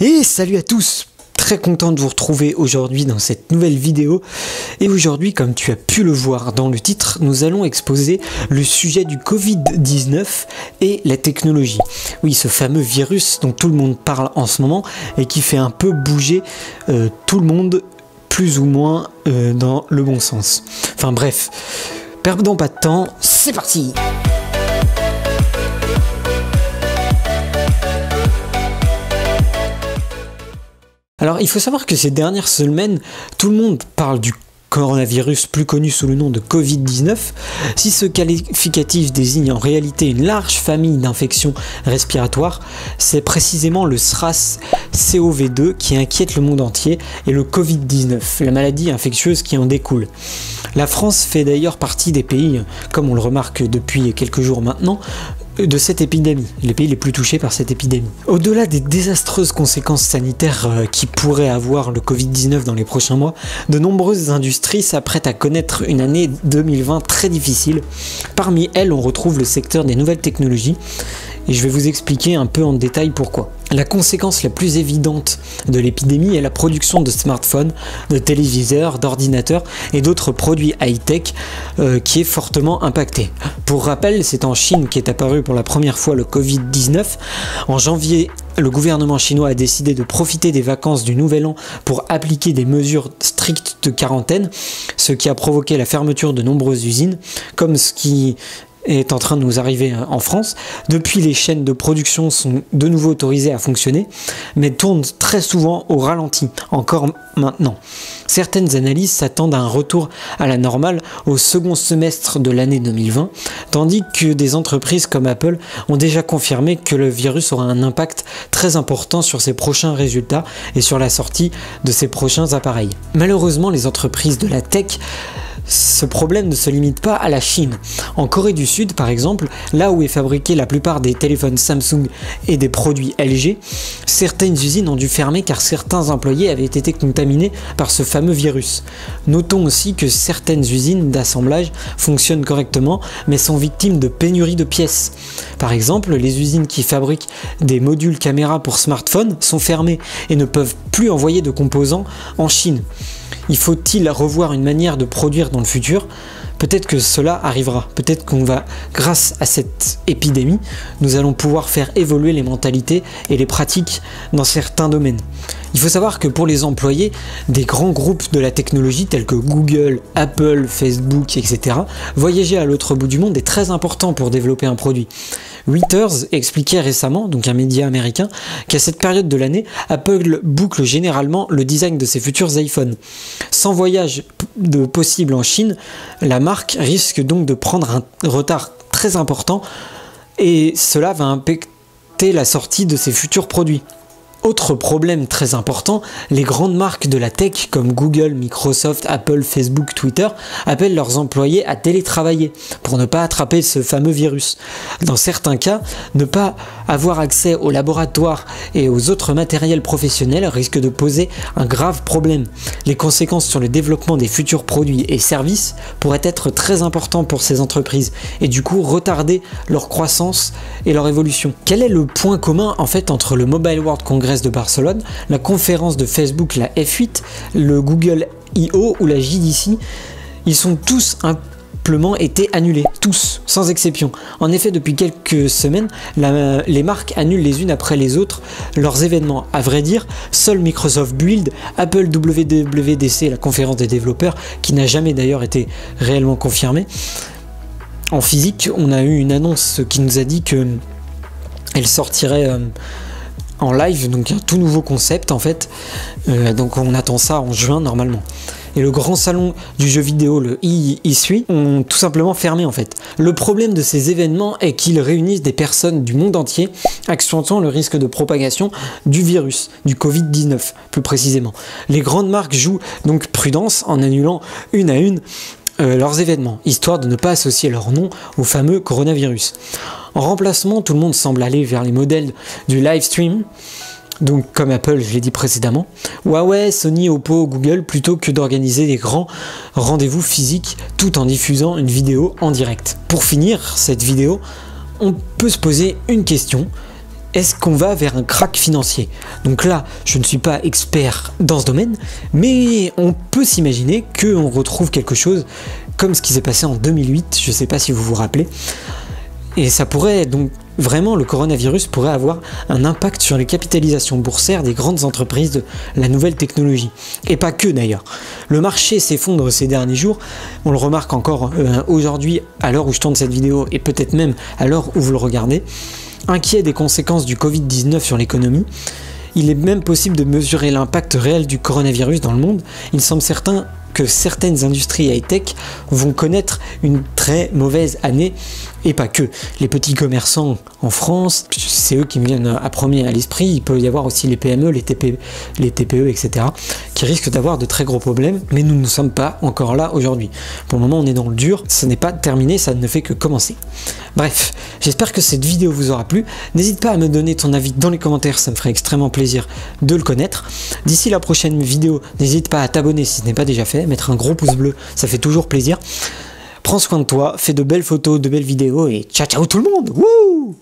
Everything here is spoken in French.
Et salut à tous! Très content de vous retrouver aujourd'hui dans cette nouvelle vidéo. Et aujourd'hui, comme tu as pu le voir dans le titre, nous allons exposer le sujet du Covid-19 et la technologie. Oui, ce fameux virus dont tout le monde parle en ce moment et qui fait un peu bouger tout le monde, plus ou moins dans le bon sens. Enfin bref, perdons pas de temps, c'est parti! Alors, il faut savoir que ces dernières semaines, tout le monde parle du coronavirus, plus connu sous le nom de Covid-19. Si ce qualificatif désigne en réalité une large famille d'infections respiratoires, c'est précisément le SRAS-CoV-2 qui inquiète le monde entier et le Covid-19, la maladie infectieuse qui en découle. La France fait d'ailleurs partie des pays, comme on le remarque depuis quelques jours maintenant, de cette épidémie, les pays les plus touchés par cette épidémie. Au-delà des désastreuses conséquences sanitaires qui pourraient avoir le Covid-19 dans les prochains mois, de nombreuses industries s'apprêtent à connaître une année 2020 très difficile. Parmi elles, on retrouve le secteur des nouvelles technologies, et je vais vous expliquer un peu en détail pourquoi. La conséquence la plus évidente de l'épidémie est la production de smartphones, de téléviseurs, d'ordinateurs et d'autres produits high-tech qui est fortement impactée. Pour rappel, c'est en Chine qu'est apparu pour la première fois le Covid-19. En janvier, le gouvernement chinois a décidé de profiter des vacances du Nouvel An pour appliquer des mesures strictes de quarantaine, ce qui a provoqué la fermeture de nombreuses usines, comme ce qui est en train de nous arriver en France. Depuis, les chaînes de production sont de nouveau autorisées à fonctionner, mais tournent très souvent au ralenti, encore maintenant. Certaines analyses s'attendent à un retour à la normale au second semestre de l'année 2020, tandis que des entreprises comme Apple ont déjà confirmé que le virus aura un impact très important sur ses prochains résultats et sur la sortie de ses prochains appareils. Malheureusement, les entreprises de la tech, ce problème ne se limite pas à la Chine. En Corée du Sud, par exemple, là où est fabriqué la plupart des téléphones Samsung et des produits LG, certaines usines ont dû fermer car certains employés avaient été contaminés par ce fameux virus. Notons aussi que certaines usines d'assemblage fonctionnent correctement, mais sont victimes de pénuries de pièces. Par exemple, les usines qui fabriquent des modules caméra pour smartphones sont fermées et ne peuvent plus envoyer de composants en Chine. Faut-il revoir une manière de produire dans le futur? Peut-être que cela arrivera. Peut-être qu'on va, grâce à cette épidémie, nous allons pouvoir faire évoluer les mentalités et les pratiques dans certains domaines. Il faut savoir que pour les employés des grands groupes de la technologie tels que Google, Apple, Facebook, etc., voyager à l'autre bout du monde est très important pour développer un produit. Reuters expliquait récemment, donc un média américain, qu'à cette période de l'année, Apple boucle généralement le design de ses futurs iPhones. Sans voyage possible en Chine, la marque risque donc de prendre un retard très important et cela va impacter la sortie de ses futurs produits. Autre problème très important, les grandes marques de la tech comme Google, Microsoft, Apple, Facebook, Twitter appellent leurs employés à télétravailler pour ne pas attraper ce fameux virus. Dans certains cas, ne pas avoir accès aux laboratoires et aux autres matériels professionnels risque de poser un grave problème. Les conséquences sur le développement des futurs produits et services pourraient être très importantes pour ces entreprises et du coup retarder leur croissance et leur évolution. Quel est le point commun en fait entre le Mobile World Congress de Barcelone, la conférence de Facebook, la F8, le Google I.O. ou la JDC? Ils sont tous simplement été annulés, tous, sans exception. En effet, depuis quelques semaines, les marques annulent les unes après les autres leurs événements. À vrai dire, seul Microsoft Build, Apple WWDC, la conférence des développeurs, qui n'a jamais d'ailleurs été réellement confirmée. En physique, on a eu une annonce qui nous a dit que elle sortirait en live, donc un tout nouveau concept en fait, donc on attend ça en juin normalement. Et le grand salon du jeu vidéo, le E3, ont tout simplement fermé en fait. Le problème de ces événements est qu'ils réunissent des personnes du monde entier, accentuant le risque de propagation du virus, du Covid-19 plus précisément. Les grandes marques jouent donc prudence en annulant une à une leurs événements, histoire de ne pas associer leur nom au fameux coronavirus. En remplacement, tout le monde semble aller vers les modèles du live stream, donc comme Apple, je l'ai dit précédemment, Huawei, Sony, Oppo, Google, plutôt que d'organiser des grands rendez-vous physiques tout en diffusant une vidéo en direct. Pour finir cette vidéo, on peut se poser une question. est-ce qu'on va vers un krach financier? Donc là, je ne suis pas expert dans ce domaine, mais on peut s'imaginer qu'on retrouve quelque chose comme ce qui s'est passé en 2008, je ne sais pas si vous vous rappelez, et ça pourrait donc vraiment, le coronavirus pourrait avoir un impact sur les capitalisations boursières des grandes entreprises de la nouvelle technologie. Et pas que d'ailleurs. Le marché s'effondre ces derniers jours, on le remarque encore aujourd'hui à l'heure où je tourne cette vidéo et peut-être même à l'heure où vous le regardez. Inquiet des conséquences du Covid-19 sur l'économie, il est même possible de mesurer l'impact réel du coronavirus dans le monde. Il semble certain que certaines industries high-tech vont connaître une très mauvaise année, et pas que. Les petits commerçants en France, c'est eux qui me viennent à premier à l'esprit. Il peut y avoir aussi les PME, les TPE, etc., qui risquent d'avoir de très gros problèmes, mais nous ne sommes pas encore là aujourd'hui. Pour le moment, on est dans le dur, ce n'est pas terminé, ça ne fait que commencer. Bref, j'espère que cette vidéo vous aura plu. N'hésite pas à me donner ton avis dans les commentaires, ça me ferait extrêmement plaisir de le connaître. D'ici la prochaine vidéo, n'hésite pas à t'abonner si ce n'est pas déjà fait, mettre un gros pouce bleu, ça fait toujours plaisir. Prends soin de toi, fais de belles photos, de belles vidéos et ciao ciao tout le monde. Wouh!